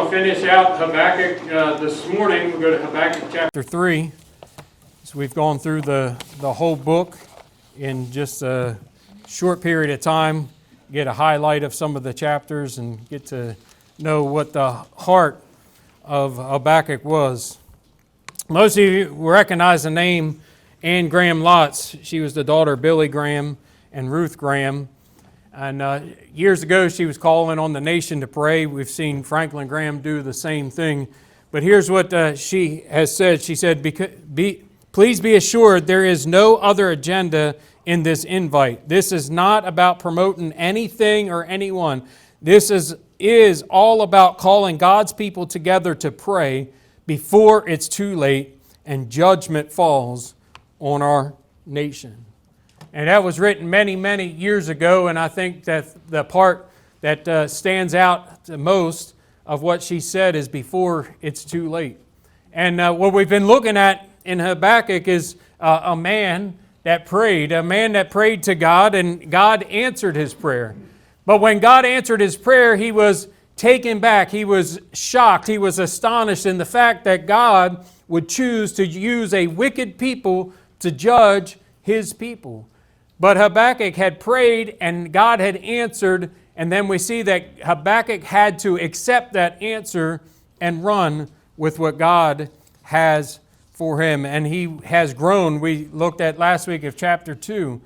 to finish out Habakkuk this morning. We'll go to Habakkuk chapter 3. So we've gone through the whole book in just a short period of time, get a highlight of some of the chapters and get to know what the heart of Habakkuk was. Most of you recognize the name Anne Graham Lotz. She was the daughter of Billy Graham and Ruth Graham. And years ago, she was calling on the nation to pray. We've seen Franklin Graham do the same thing. But here's what she has said. She said, please be assured there is no other agenda in this invite. This is not about promoting anything or anyone. This is all about calling God's people together to pray before it's too late and judgment falls on our nation. And that was written many, many years ago, and I think that the part that stands out the most of what she said is before it's too late. And what we've been looking at in Habakkuk is a man that prayed to God, and God answered his prayer. But when God answered his prayer, he was taken back, he was shocked, he was astonished in the fact that God would choose to use a wicked people to judge his people. But Habakkuk had prayed and God had answered, and then we see that Habakkuk had to accept that answer and run with what God has for him. And he has grown. We looked at last week of chapter 2,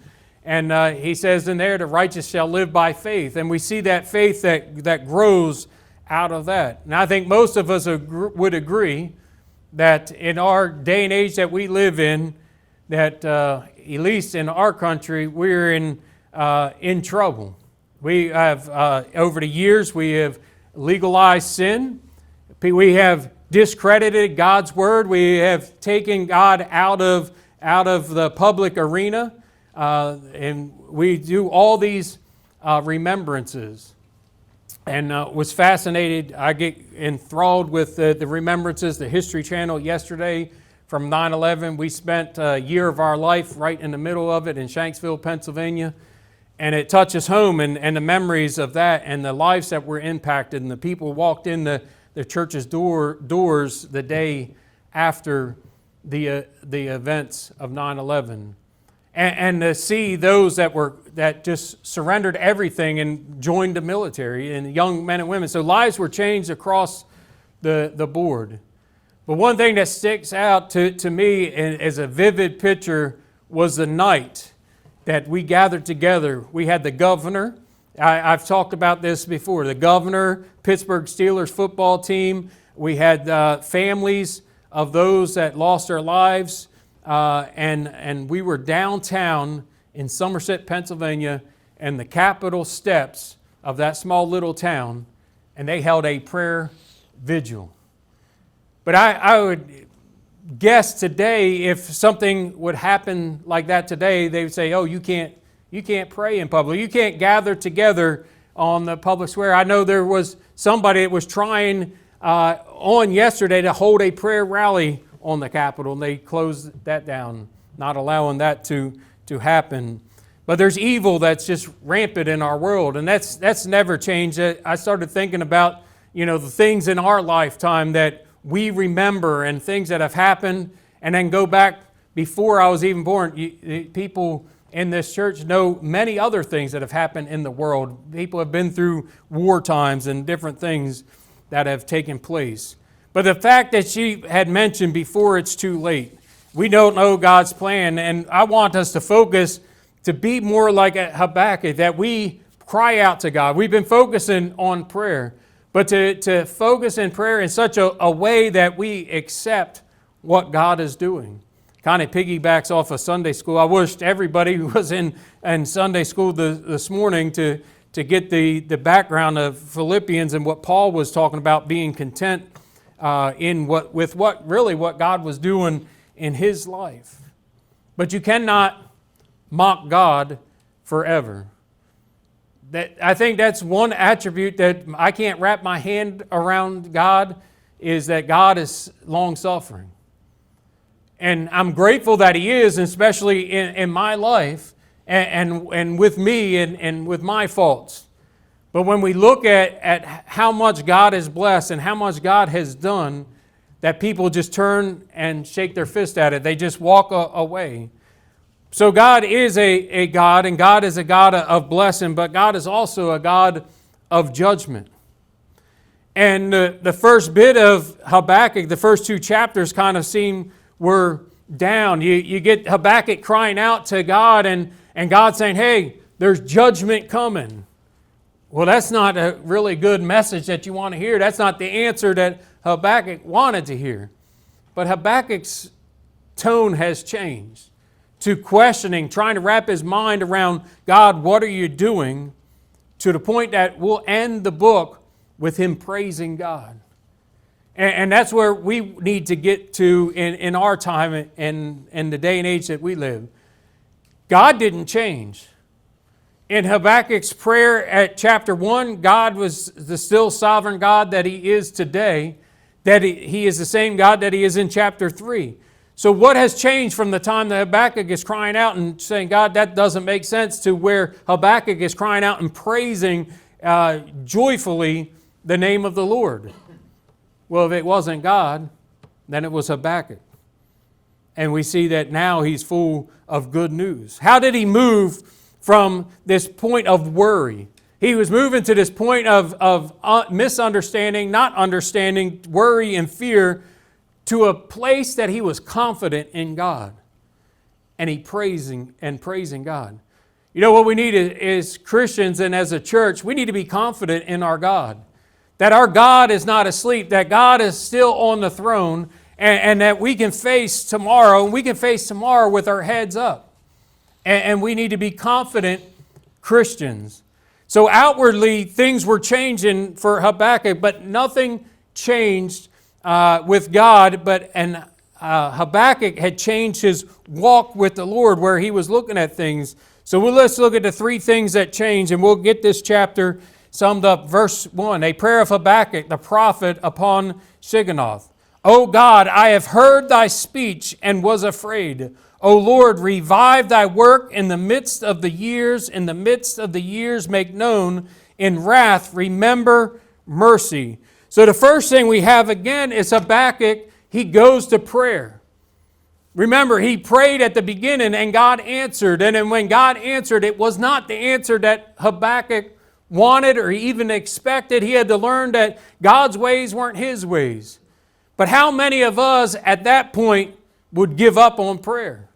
and he says in there, the righteous shall live by faith. And we see that faith that grows out of that. And I think most of us would agree that in our day and age that we live in, that at least in our country, we're in trouble. We have, over the years, we have legalized sin. We have discredited God's word. We have taken God out of the public arena. And we do all these remembrances. And was fascinated. I get enthralled with the remembrances, the History Channel yesterday. From 9/11, we spent a year of our life right in the middle of it in Shanksville, Pennsylvania. And it touches home and the memories of that and the lives that were impacted. And the people walked in the church's doors the day after the events of 9/11. And to see those that just surrendered everything and joined the military, and young men and women. So lives were changed across the board. But one thing that sticks out to me as a vivid picture was the night that we gathered together. We had the governor. I've talked about this before. The governor, Pittsburgh Steelers football team. We had families of those that lost their lives. And we were downtown in Somerset, Pennsylvania, and the Capitol steps of that small little town. And they held a prayer vigil. But I would guess today, if something would happen like that today, they would say, oh, you can't pray in public. You can't gather together on the public square. I know there was somebody that was trying on yesterday to hold a prayer rally on the Capitol, and they closed that down, not allowing that to happen. But there's evil that's just rampant in our world, and that's never changed. I started thinking about, the things in our lifetime that we remember and things that have happened, and then go back before I was even born. People in this church know many other things that have happened in the world. People have been through war times and different things that have taken place. But the fact that she had mentioned before it's too late, we don't know God's plan, and I want us to focus to be more like Habakkuk, that we cry out to God. We've been focusing on prayer. But to focus in prayer in such a way that we accept what God is doing. Kind of piggybacks off of Sunday school. I wished everybody who was in Sunday school this morning to get the background of Philippians and what Paul was talking about, being content with what God was doing in his life. But you cannot mock God forever. I think that's one attribute that I can't wrap my hand around God, is that God is long-suffering. And I'm grateful that He is, especially in my life and with me and with my faults. But when we look at how much God has blessed and how much God has done, that people just turn and shake their fist at it. They just walk away. So God is a God, and God is a God of blessing, but God is also a God of judgment. And the first bit of Habakkuk, the first 2 chapters kind of were down. You get Habakkuk crying out to God and God saying, hey, there's judgment coming. Well, that's not a really good message that you want to hear. That's not the answer that Habakkuk wanted to hear. But Habakkuk's tone has changed to questioning, trying to wrap his mind around, God, what are you doing? To the point that we'll end the book with him praising God. And that's where we need to get to in our time and in the day and age that we live. God didn't change. In Habakkuk's prayer at chapter 1, God was the still sovereign God that he is today, that he is the same God that he is in chapter 3. So what has changed from the time that Habakkuk is crying out and saying, God, that doesn't make sense, to where Habakkuk is crying out and praising joyfully the name of the Lord? Well, if it wasn't God, then it was Habakkuk. And we see that now he's full of good news. How did he move from this point of worry? He was moving to this point of misunderstanding, not understanding, worry and fear, to a place that he was confident in God. And he praising God. You know what we need is Christians, and as a church, we need to be confident in our God. That our God is not asleep, that God is still on the throne, and that we can face tomorrow, and we can face tomorrow with our heads up. And we need to be confident Christians. So outwardly, things were changing for Habakkuk, but nothing changed with God. Habakkuk had changed his walk with the Lord, where he was looking at things. So let's look at the 3 things that changed, and we'll get this chapter summed up. Verse 1, a prayer of Habakkuk, the prophet, upon Shigionoth. O God, I have heard thy speech and was afraid. O Lord, revive thy work in the midst of the years. In the midst of the years make known. In wrath remember mercy. So the first thing we have again is Habakkuk. He goes to prayer. Remember, he prayed at the beginning and God answered. And then when God answered, it was not the answer that Habakkuk wanted or even expected. He had to learn that God's ways weren't his ways. But how many of us at that point would give up on prayer?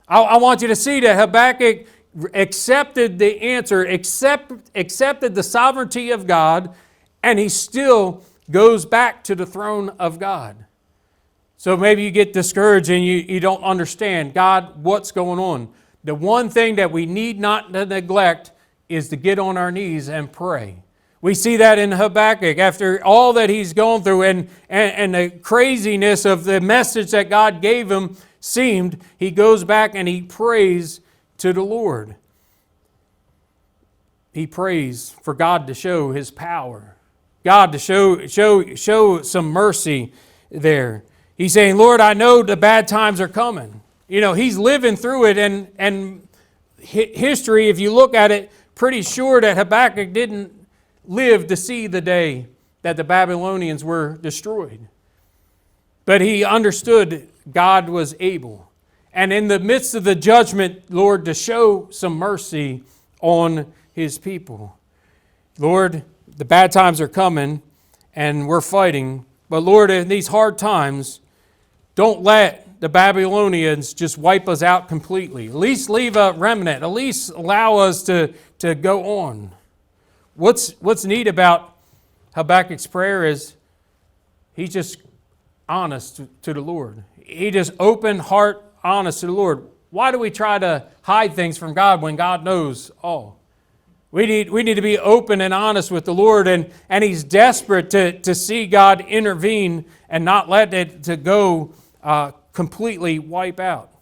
I want you to see that Habakkuk accepted the answer, accepted the sovereignty of God, and he still goes back to the throne of God. So maybe you get discouraged and you don't understand, God, what's going on? The one thing that we need not neglect is to get on our knees and pray. We see that in Habakkuk. After all that he's gone through and the craziness of the message that God gave him he goes back and he prays to the Lord. He prays for God to show his power. God to show some mercy there. He's saying, Lord, I know the bad times are coming. You know, he's living through it, and history, if you look at it, pretty sure that Habakkuk didn't live to see the day that the Babylonians were destroyed. But he understood God was able. And in the midst of the judgment, Lord, to show some mercy on his people. Lord, the bad times are coming and we're fighting. But Lord, in these hard times, don't let the Babylonians just wipe us out completely. At least leave a remnant. At least allow us to go on. What's neat about Habakkuk's prayer is he's just honest to the Lord. He just open heart honest to the Lord. Why do we try to hide things from God when God knows all? We need to be open and honest with the Lord, and he's desperate to see God intervene and not let it to go completely wipe out.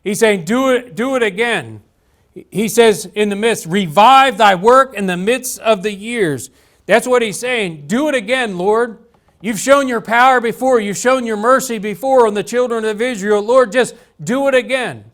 He's saying, do it again. He says in the midst, revive thy work in the midst of the years. That's what he's saying. Do it again, Lord. You've shown your power before. You've shown your mercy before on the children of Israel. Lord, just do it again.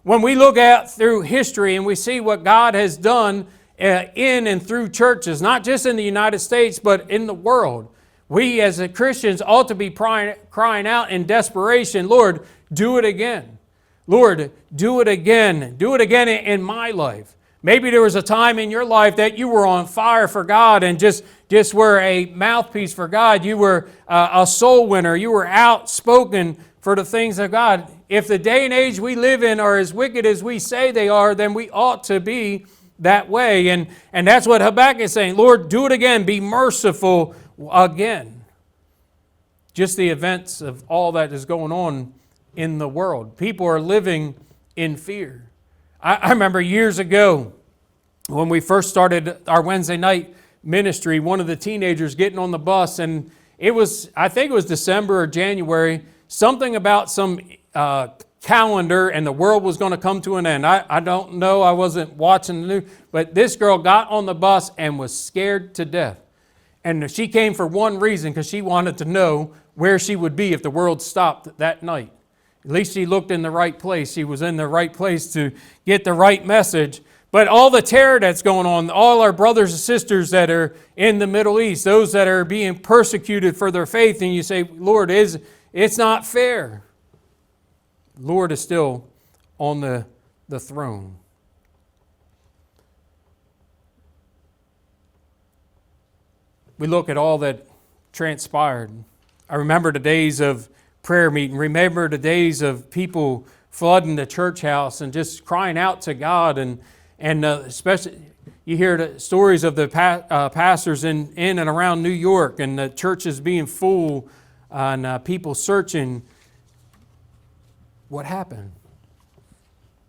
When we look out through history and we see what God has done in and through churches, not just in the United States, but in the world. We as Christians ought to be crying out in desperation, Lord, do it again. Lord, do it again. Do it again in my life. Maybe there was a time in your life that you were on fire for God and just were a mouthpiece for God. You were a soul winner. You were outspoken for the things of God. If the day and age we live in are as wicked as we say they are, then we ought to be that way. And that's what Habakkuk is saying. Lord, do it again. Be merciful again. Just the events of all that is going on in the world. People are living in fear. I remember years ago when we first started our Wednesday night ministry, one of the teenagers getting on the bus, and I think it was December or January, something about some calendar and the world was going to come to an end. I don't know, I wasn't watching the news, but this girl got on the bus and was scared to death. And she came for one reason, because she wanted to know where she would be if the world stopped that night. At least she looked in the right place. She was in the right place to get the right message. But all the terror that's going on, all our brothers and sisters that are in the Middle East, those that are being persecuted for their faith, and you say, Lord, it's not fair. Lord is still on the throne. We look at all that transpired. I remember the days of prayer meeting. Remember the days of people flooding the church house and just crying out to God. And especially you hear the stories of the pastors in and around New York, and the churches being full and people searching. What happened?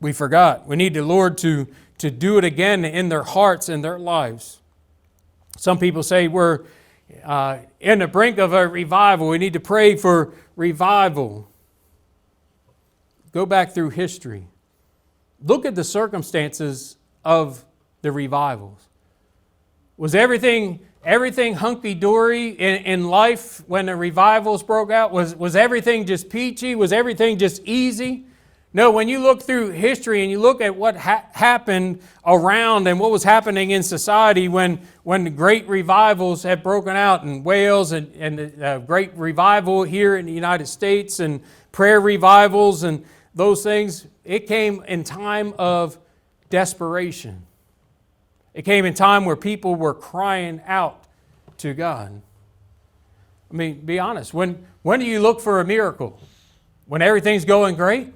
We forgot. We need the Lord to do it again in their hearts and their lives. Some people say we're in the brink of a revival. We need to pray for revival. Go back through history. Look at the circumstances of the revivals. Was everything hunky-dory in life when the revivals broke out? Was everything just peachy? Was everything just easy? No, when you look through history and you look at what happened around and what was happening in society when the great revivals had broken out in Wales and the great revival here in the United States and prayer revivals and those things, it came in time of desperation. It came in time where people were crying out to God. I mean, be honest. When do you look for a miracle? When everything's going great?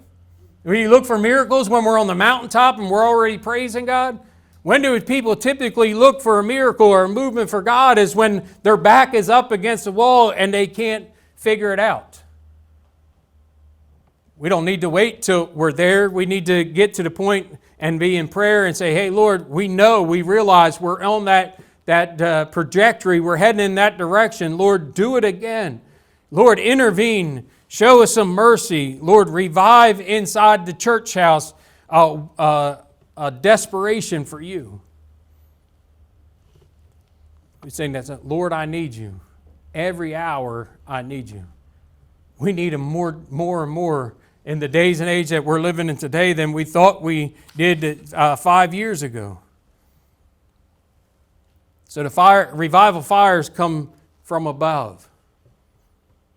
When you look for miracles when we're on the mountaintop and we're already praising God? When do people typically look for a miracle or a movement for God? Is when their back is up against the wall and they can't figure it out. We don't need to wait till we're there. We need to get to the point and be in prayer and say, hey, Lord, we realize we're on that trajectory. We're heading in that direction. Lord, do it again. Lord, intervene. Show us some mercy. Lord, revive inside the church house a desperation for you. We sing that, Lord, I need you. Every hour I need you. We need Him more and more in the days and age that we're living in today than we thought we did 5 years ago. So the revival fires come from above.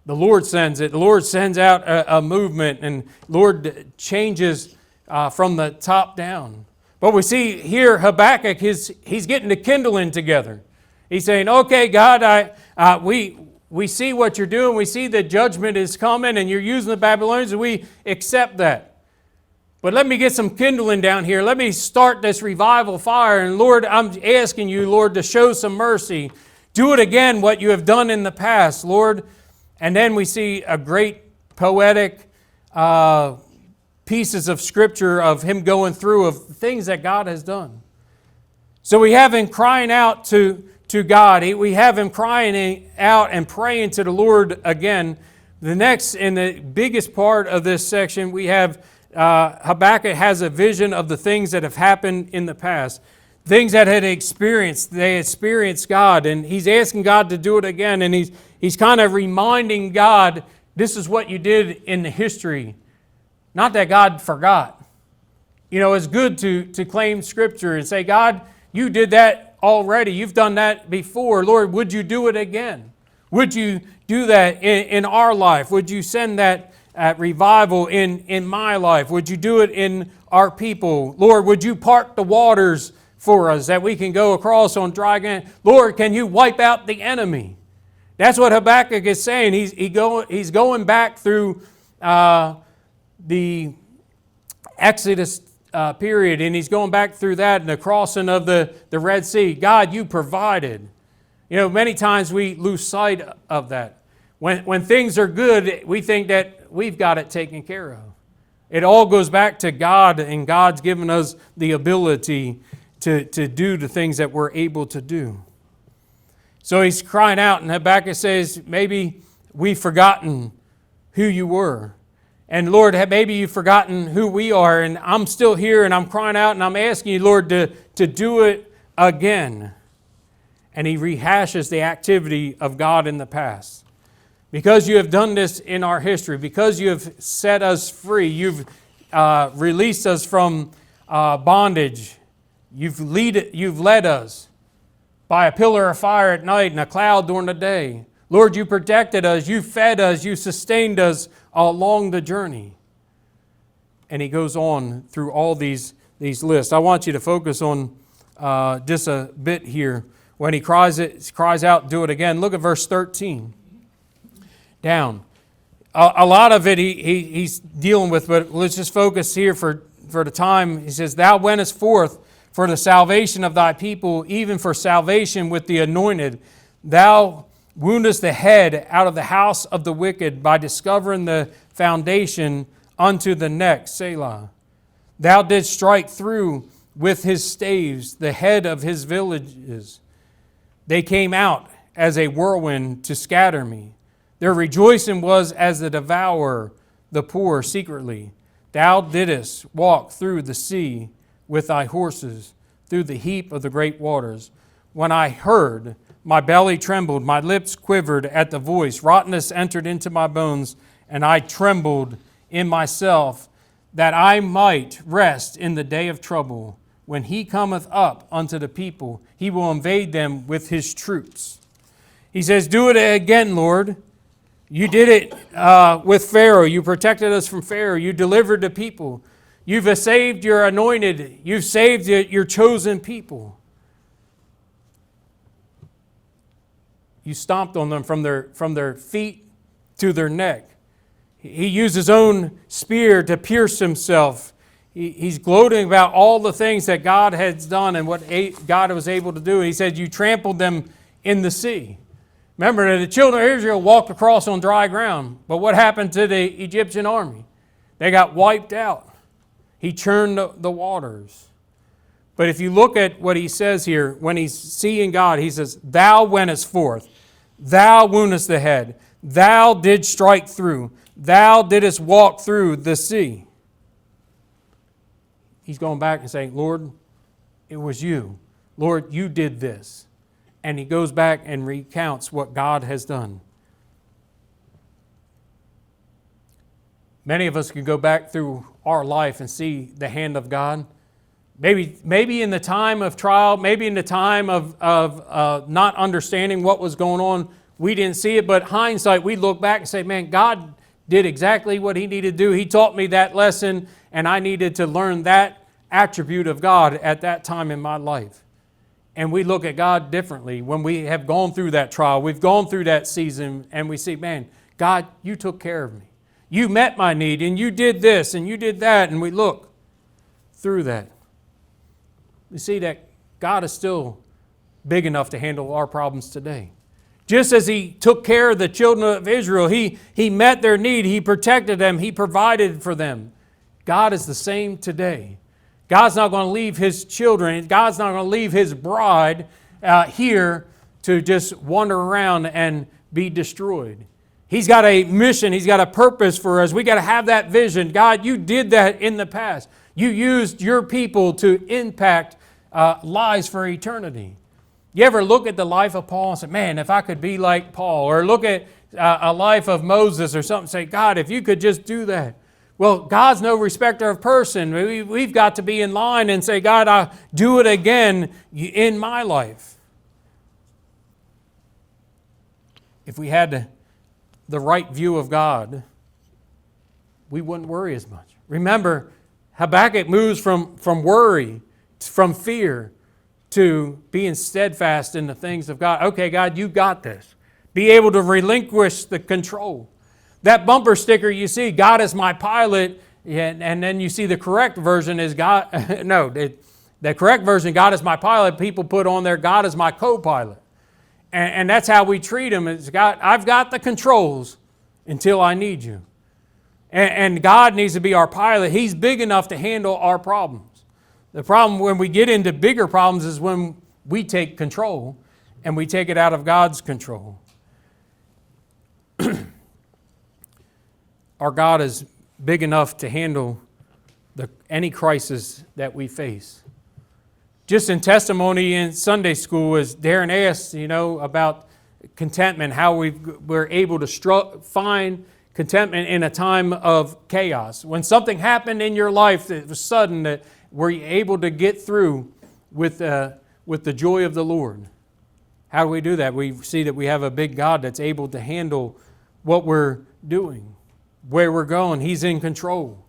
The Lord sends it. The Lord sends out a movement, and Lord changes from the top down. But we see here Habakkuk, he's getting the kindling together. He's saying, okay, God, we see what you're doing. We see that judgment is coming, and you're using the Babylonians, and we accept that. But let me get some kindling down here. Let me start this revival fire. And Lord, I'm asking you, Lord, to show some mercy. Do it again, what you have done in the past, Lord. And then we see a great poetic pieces of Scripture of him going through of things that God has done. So we have him crying out to God. We have him crying out and praying to the Lord again. The next and the biggest part of this section, we have Habakkuk has a vision of the things that have happened in the past. Things that they experienced God, and he's asking God to do it again, and he's kind of reminding God, this is what you did in the history. Not that God forgot. You know, it's good to claim Scripture and say, God, You did that already. You've done that before. Lord, would you do it again? Would you do that in our life? Would you send that revival in my life? Would you do it in our people? Lord, would you part the waters for us that we can go across on dry ground? Lord, can you wipe out the enemy? That's what Habakkuk is saying. He's going back through the Exodus period, and he's going back through that and the crossing of the Red Sea. God, you provided. You know, many times we lose sight of that. When things are good, we think that we've got it taken care of. It all goes back to God, and God's given us the ability to do the things that we're able to do. So he's crying out, and Habakkuk says, maybe we've forgotten who you were. And Lord, maybe you've forgotten who we are, and I'm still here, and I'm crying out, and I'm asking you, Lord, to do it again. And he rehashes the activity of God in the past. Because you have done this in our history, because you have set us free, you've released us from bondage, you've led us by a pillar of fire at night and a cloud during the day. Lord, you protected us, you fed us, you sustained us along the journey. And he goes on through all these lists. I want you to focus on just a bit here. When he cries out, do it again. Look at verse 13. Down. A lot of it he's dealing with, but let's just focus here for the time. He says, thou wentest forth for the salvation of thy people, even for salvation with the anointed. Thou woundest the head out of the house of the wicked by discovering the foundation unto the neck. Selah. Thou didst strike through with his staves the head of his villages. They came out as a whirlwind to scatter me. Their rejoicing was as the devourer the poor secretly. Thou didst walk through the sea with thy horses, through the heap of the great waters. When I heard, my belly trembled, my lips quivered at the voice. Rottenness entered into my bones, and I trembled in myself, that I might rest in the day of trouble. When he cometh up unto the people, he will invade them with his troops. He says, do it again, Lord. You did it with Pharaoh. You protected us from Pharaoh. You delivered the people. You've saved your anointed. You've saved your chosen people. You stomped on them from their feet to their neck. He used his own spear to pierce himself. He's gloating about all the things that God has done and what God was able to do. He said, you trampled them in the sea. Remember, the children of Israel walked across on dry ground. But what happened to the Egyptian army? They got wiped out. He churned the waters. But if you look at what he says here, when he's seeing God, he says, thou wentest forth, thou woundest the head, thou didst strike through, thou didst walk through the sea. He's going back and saying, Lord, it was you. Lord, you did this. And he goes back and recounts what God has done. Many of us can go back through our life and see the hand of God. Maybe in the time of trial, maybe in the time of not understanding what was going on, we didn't see it. But hindsight, we look back and say, man, God did exactly what he needed to do. He taught me that lesson, and I needed to learn that attribute of God at that time in my life. And we look at God differently when we have gone through that trial. We've gone through that season, and we see, man, God, you took care of me. You met my need, and you did this, and you did that. And we look through that. We see that God is still big enough to handle our problems today. Just as he took care of the children of Israel, he met their need, he protected them, he provided for them. God is the same today. God's not going to leave his children, God's not going to leave his bride here to just wander around and be destroyed. He's got a mission, he's got a purpose for us. We got to have that vision. God, you did that in the past. You used your people to impact lives for eternity. You ever look at the life of Paul and say, man, if I could be like Paul, or look at a life of Moses or something, say, God, if you could just do that. Well, God's no respecter of person. We've got to be in line and say, God, I'll do it again in my life. If we had the right view of God, we wouldn't worry as much. Remember, Habakkuk moves from worry, from fear, to being steadfast in the things of God. Okay, God, you got this. Be able to relinquish the control. That bumper sticker you see, God is my pilot, and then you see the correct version is God, the correct version, God is my pilot, people put on there, God is my co-pilot. And that's how we treat him. It's God, I've got the controls until I need you. And God needs to be our pilot. He's big enough to handle our problems. The problem when we get into bigger problems is when we take control and we take it out of God's control. Our God is big enough to handle any crisis that we face. Just in testimony in Sunday school, as Darren asked, about contentment, how we're able to find contentment in a time of chaos. When something happened in your life that was sudden, that were you able to get through with the joy of the Lord? How do we do that? We see that we have a big God that's able to handle what we're doing, where we're going. He's in control.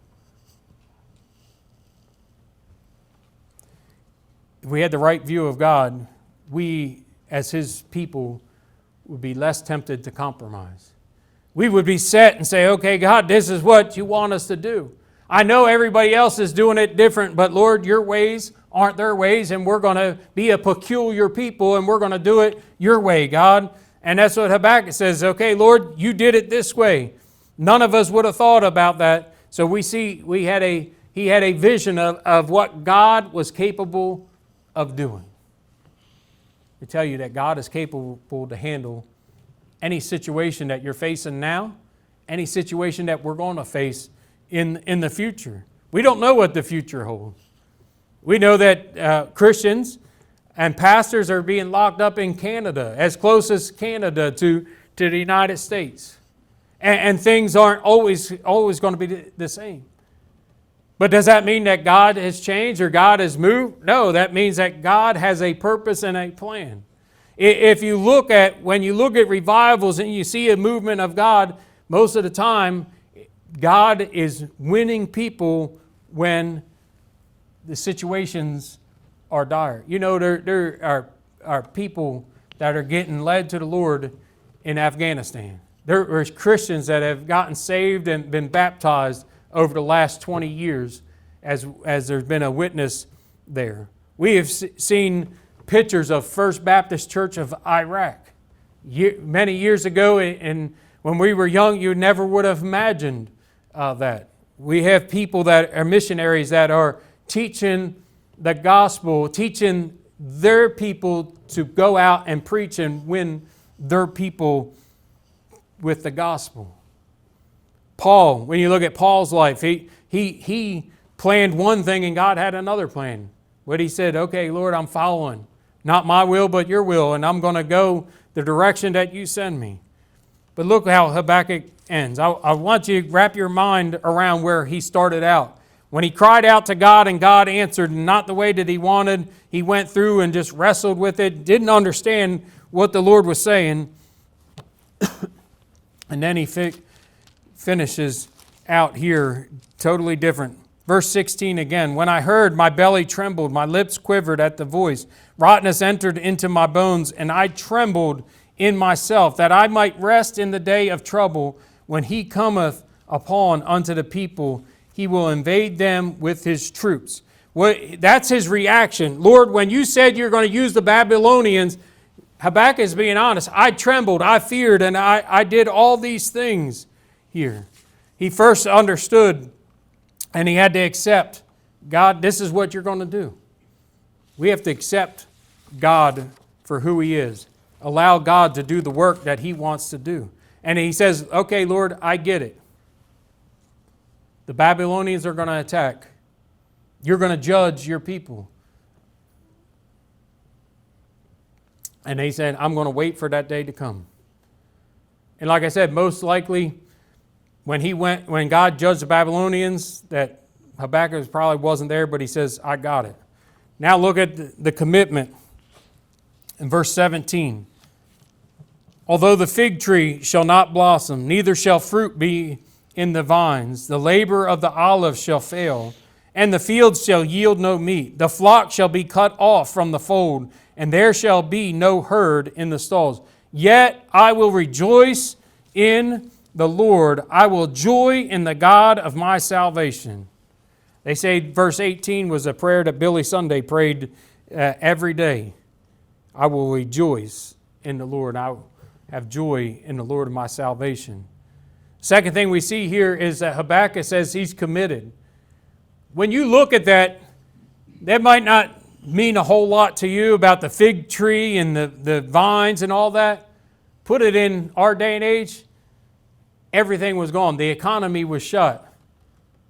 If we had the right view of God, we, as His people, would be less tempted to compromise. We would be set and say, okay, God, this is what you want us to do. I know everybody else is doing it different, but Lord, your ways aren't their ways, and we're going to be a peculiar people, and we're going to do it your way, God. And that's what Habakkuk says, okay, Lord, you did it this way. None of us would have thought about that. So we see he had a vision of what God was capable of doing. To tell you that God is capable to handle any situation that you're facing now, any situation that we're going to face in the future. We don't know what the future holds. We know that Christians and pastors are being locked up in Canada, as close as Canada to the United States. And things aren't always going to be the same. But does that mean that God has changed or God has moved? No, that means that God has a purpose and a plan. When you look at revivals and you see a movement of God, most of the time, God is winning people when the situations are dire. There are people that are getting led to the Lord in Afghanistan. There are Christians that have gotten saved and been baptized over the last 20 years as there's been a witness there. We have seen pictures of First Baptist Church of Iraq. Many years ago, and when we were young, you never would have imagined that. We have people that are missionaries that are teaching the gospel, teaching their people to go out and preach and win their people with the gospel. Paul, when you look at Paul's life, he planned one thing and God had another plan. But he said, okay, Lord, I'm following. Not my will, but your will, and I'm going to go the direction that you send me. But look how Habakkuk ends. I want you to wrap your mind around where he started out. When he cried out to God and God answered, not the way that he wanted, he went through and just wrestled with it, didn't understand what the Lord was saying. And then he finishes out here totally different. Verse 16 again, when I heard, my belly trembled, my lips quivered at the voice. Rottenness entered into my bones, and I trembled in myself, that I might rest in the day of trouble. When he cometh upon unto the people, he will invade them with his troops. That's his reaction. Lord, when you said you're going to use the Babylonians, Habakkuk is being honest. I trembled, I feared, and I did all these things here. He first understood, and he had to accept, God, this is what you're going to do. We have to accept God for who he is. Allow God to do the work that he wants to do. And he says, okay, Lord, I get it. The Babylonians are going to attack. You're going to judge your people. And he said, I'm going to wait for that day to come. And like I said, most likely, when God judged the Babylonians, that Habakkuk probably wasn't there, but he says, I got it. Now look at the commitment in verse 17. Although the fig tree shall not blossom, neither shall fruit be in the vines, the labor of the olive shall fail, and the fields shall yield no meat. The flock shall be cut off from the fold, and there shall be no herd in the stalls. Yet I will rejoice in the Lord. I will joy in the God of my salvation. They say verse 18 was a prayer that Billy Sunday prayed every day. I will rejoice in the Lord. I will have joy in the Lord of my salvation. Second thing we see here is that Habakkuk says he's committed. When you look at that, that might not mean a whole lot to you about the fig tree and the vines and all that. Put it in our day and age, everything was gone. The economy was shut.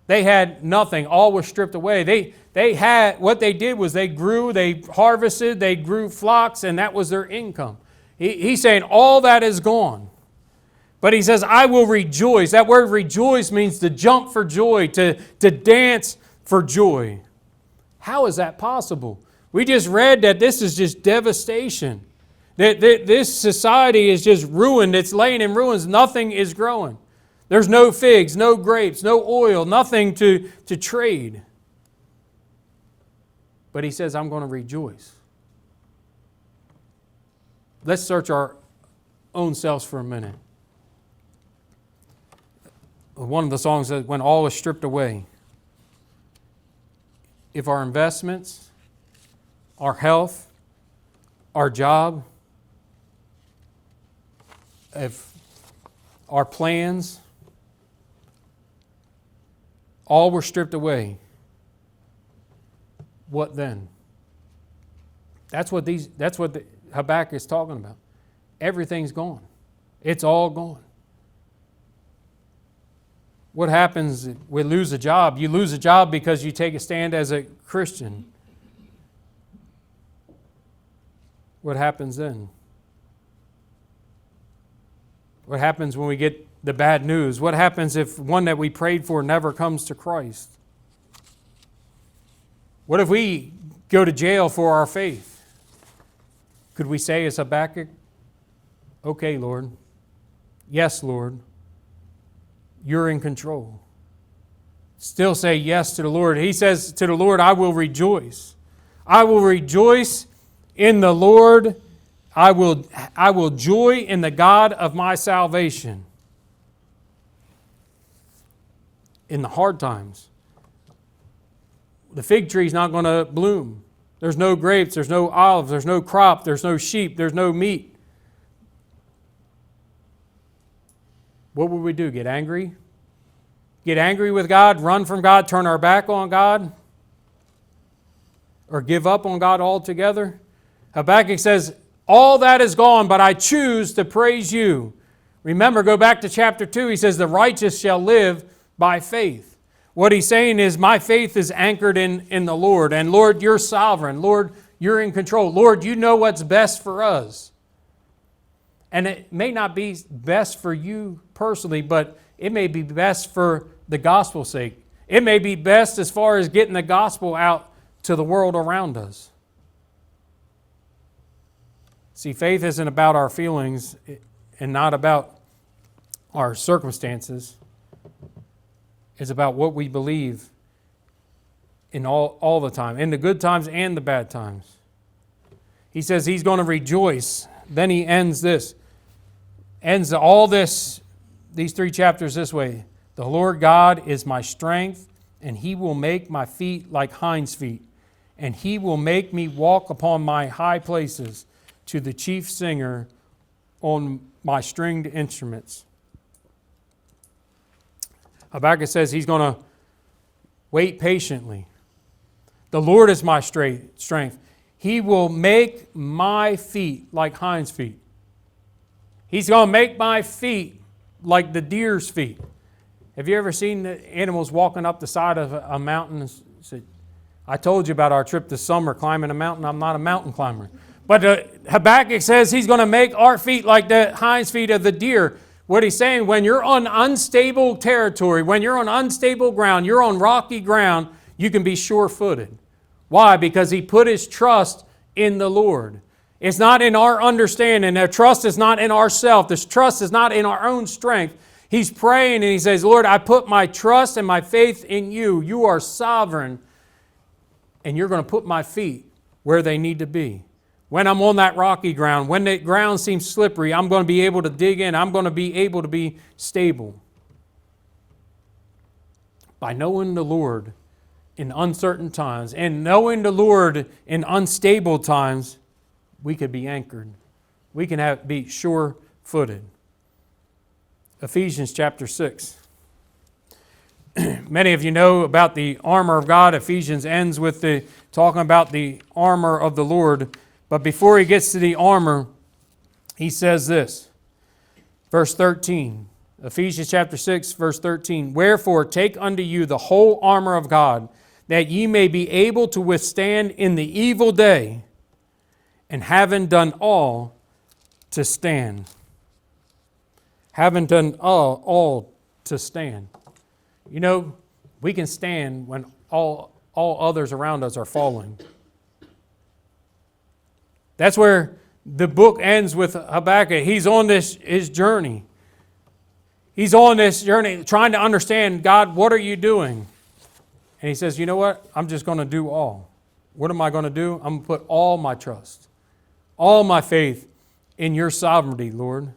They had nothing. All was stripped away. They had, what they did was they grew, they harvested, they grew flocks, and that was their income. He's saying all that is gone. But he says, I will rejoice. That word rejoice means to jump for joy, to dance for joy. How is that possible? We just read that this is just devastation. That this society is just ruined. It's laying in ruins. Nothing is growing. There's no figs, no grapes, no oil, nothing to trade. But he says, I'm going to rejoice. Let's search our own selves for a minute. One of the songs says, when all is stripped away. If our investments, our health, our job, if our plans, all were stripped away, what then? That's what Habakkuk is talking about. Everything's gone. It's all gone. What happens if we lose a job? You lose a job because you take a stand as a Christian. What happens then? What happens when we get the bad news? What happens if one that we prayed for never comes to Christ? What if we go to jail for our faith? Could we say as Habakkuk, okay, Lord. Yes, Lord. You're in control. Still say yes to the Lord. He says to the Lord, I will rejoice. I will rejoice in the Lord. I will joy in the God of my salvation. In the hard times, the fig tree is not going to bloom. There's no grapes, there's no olives, there's no crop, there's no sheep, there's no meat. What would we do? Get angry? Get angry with God? Run from God? Turn our back on God? Or give up on God altogether? Habakkuk says, all that is gone, but I choose to praise you. Remember, go back to chapter 2. He says, the righteous shall live by faith. What he's saying is, my faith is anchored in the Lord. And Lord, you're sovereign. Lord, you're in control. Lord, you know what's best for us. And it may not be best for you personally, but it may be best for the gospel's sake. It may be best as far as getting the gospel out to the world around us. See, faith isn't about our feelings and not about our circumstances. It's about what we believe in all the time, in the good times and the bad times. He says he's going to rejoice. Then he ends all these 3 chapters this way. The Lord God is my strength, and he will make my feet like hinds' feet, and he will make me walk upon my high places to the chief singer on my stringed instruments. Habakkuk says he's going to wait patiently. The Lord is my strength. He will make my feet like hinds' feet. He's going to make my feet like the deer's feet. Have you ever seen the animals walking up the side of a mountain? I told you about our trip this summer climbing a mountain. I'm not a mountain climber. But Habakkuk says he's going to make our feet like the hinds feet of the deer. What he's saying, when you're on unstable territory, when you're on unstable ground, you're on rocky ground, you can be sure-footed. Why? Because he put his trust in the Lord. It's not in our understanding. Our trust is not in ourselves. This trust is not in our own strength. He's praying and he says, Lord, I put my trust and my faith in you. You are sovereign, and you're going to put my feet where they need to be. When I'm on that rocky ground, when the ground seems slippery, I'm going to be able to dig in. I'm going to be able to be stable. By knowing the Lord in uncertain times and knowing the Lord in unstable times, we could be anchored. We can be sure-footed. Ephesians chapter 6. Many of you know about the armor of God. Ephesians ends with talking about the armor of the Lord. But before he gets to the armor, he says this. Verse 13. Ephesians chapter 6, verse 13. Wherefore take unto you the whole armor of God, that ye may be able to withstand in the evil day, and having done all, to stand. Having done all to stand. You know, we can stand when all others around us are falling. That's where the book ends with Habakkuk. He's on his journey. He's on this journey trying to understand, God, what are you doing? And he says, you know what? I'm just going to do all. What am I going to do? I'm going to put all my trust, all my faith in your sovereignty, Lord.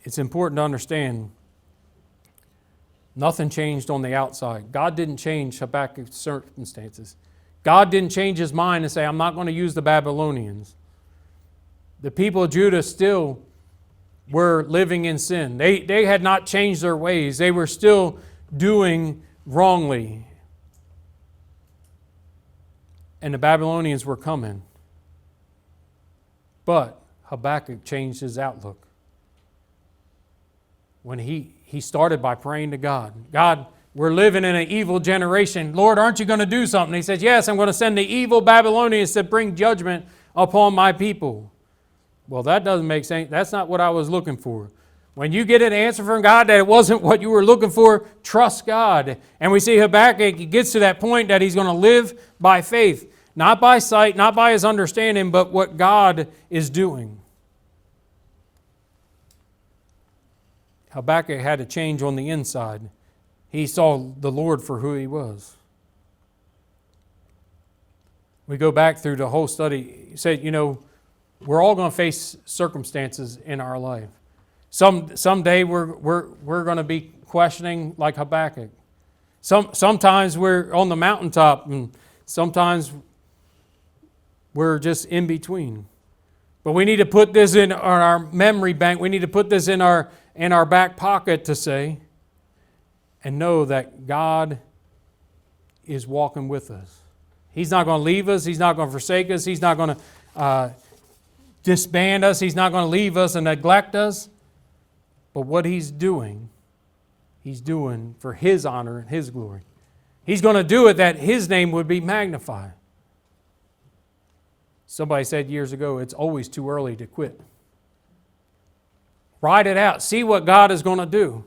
It's important to understand nothing changed on the outside. God didn't change Habakkuk's circumstances. God didn't change his mind and say, I'm not going to use the Babylonians. The people of Judah still were living in sin. They had not changed their ways. They were still doing wrongly. And the Babylonians were coming. But Habakkuk changed his outlook. When he started by praying to God. God, we're living in an evil generation. Lord, aren't you going to do something? He says, yes, I'm going to send the evil Babylonians to bring judgment upon my people. Well, that doesn't make sense. That's not what I was looking for. When you get an answer from God that it wasn't what you were looking for, trust God. And we see Habakkuk, he gets to that point that he's going to live by faith. Not by sight, not by his understanding, but what God is doing. Habakkuk had a change on the inside. He saw the Lord for who he was. We go back through the whole study. He said, you know, we're all going to face circumstances in our life. Someday we're going to be questioning like Habakkuk. Sometimes we're on the mountaintop, and sometimes we're just in between. But we need to put this in our memory bank. We need to put this in our back pocket to say and know that God is walking with us. He's not going to leave us. He's not going to forsake us. He's not going to disband us. He's not going to leave us and neglect us. But what He's doing for His honor and His glory. He's going to do it that His name would be magnified. Somebody said years ago, it's always too early to quit. Ride it out. See what God is going to do.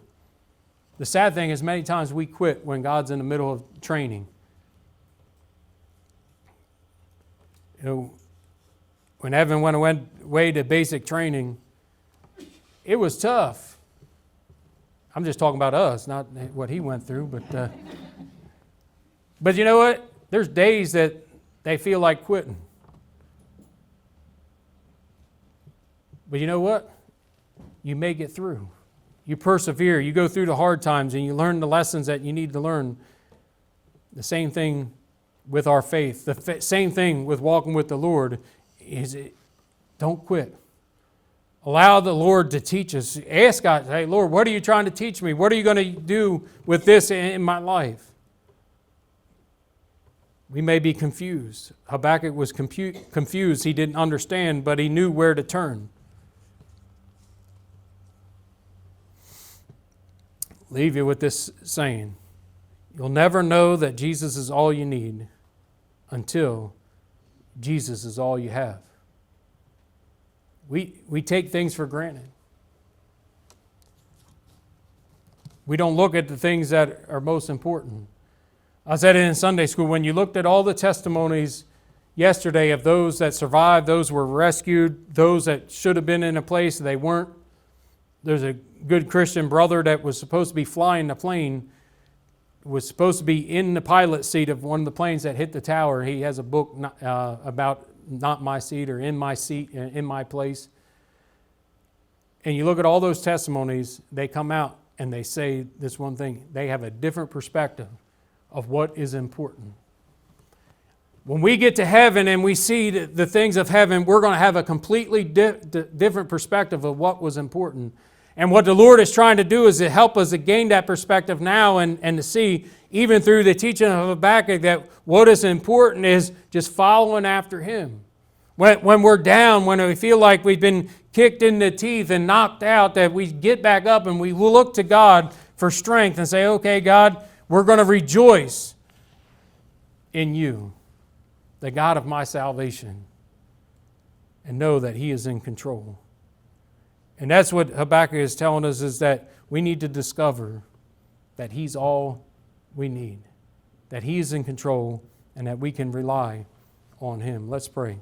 The sad thing is many times we quit when God's in the middle of training. You know, when Evan went away to basic training, it was tough. I'm just talking about us, not what he went through. But you know what? There's days that they feel like quitting. But you know what? You make it through. You persevere. You go through the hard times and you learn the lessons that you need to learn. The same thing with our faith. The same thing with walking with the Lord is don't quit. Allow the Lord to teach us. Ask God, hey, Lord, what are you trying to teach me? What are you going to do with this in my life? We may be confused. Habakkuk was confused. He didn't understand, but he knew where to turn. Leave you with this saying. You'll never know that Jesus is all you need until Jesus is all you have. we take things for granted. We don't look at the things that are most important. I said it in Sunday school, when you looked at all the testimonies yesterday of those that survived, those who were rescued, those that should have been in a place they weren't. There's a good Christian brother that was supposed to be flying the plane, was supposed to be in the pilot seat of one of the planes that hit the tower. He has a book about not my seat, or in my seat, in my place. And you look at all those testimonies, they come out and they say this one thing. They have a different perspective of what is important. When we get to heaven and we see the things of heaven, we're going to have a completely different perspective of what was important. And what the Lord is trying to do is to help us to gain that perspective now and to see, even through the teaching of Habakkuk, that what is important is just following after Him. When we're down, when we feel like we've been kicked in the teeth and knocked out, that we get back up and we will look to God for strength and say, okay, God, we're going to rejoice in You, the God of my salvation, and know that He is in control. And that's what Habakkuk is telling us, is that we need to discover that He's all we need, that He is in control, and that we can rely on Him. Let's pray.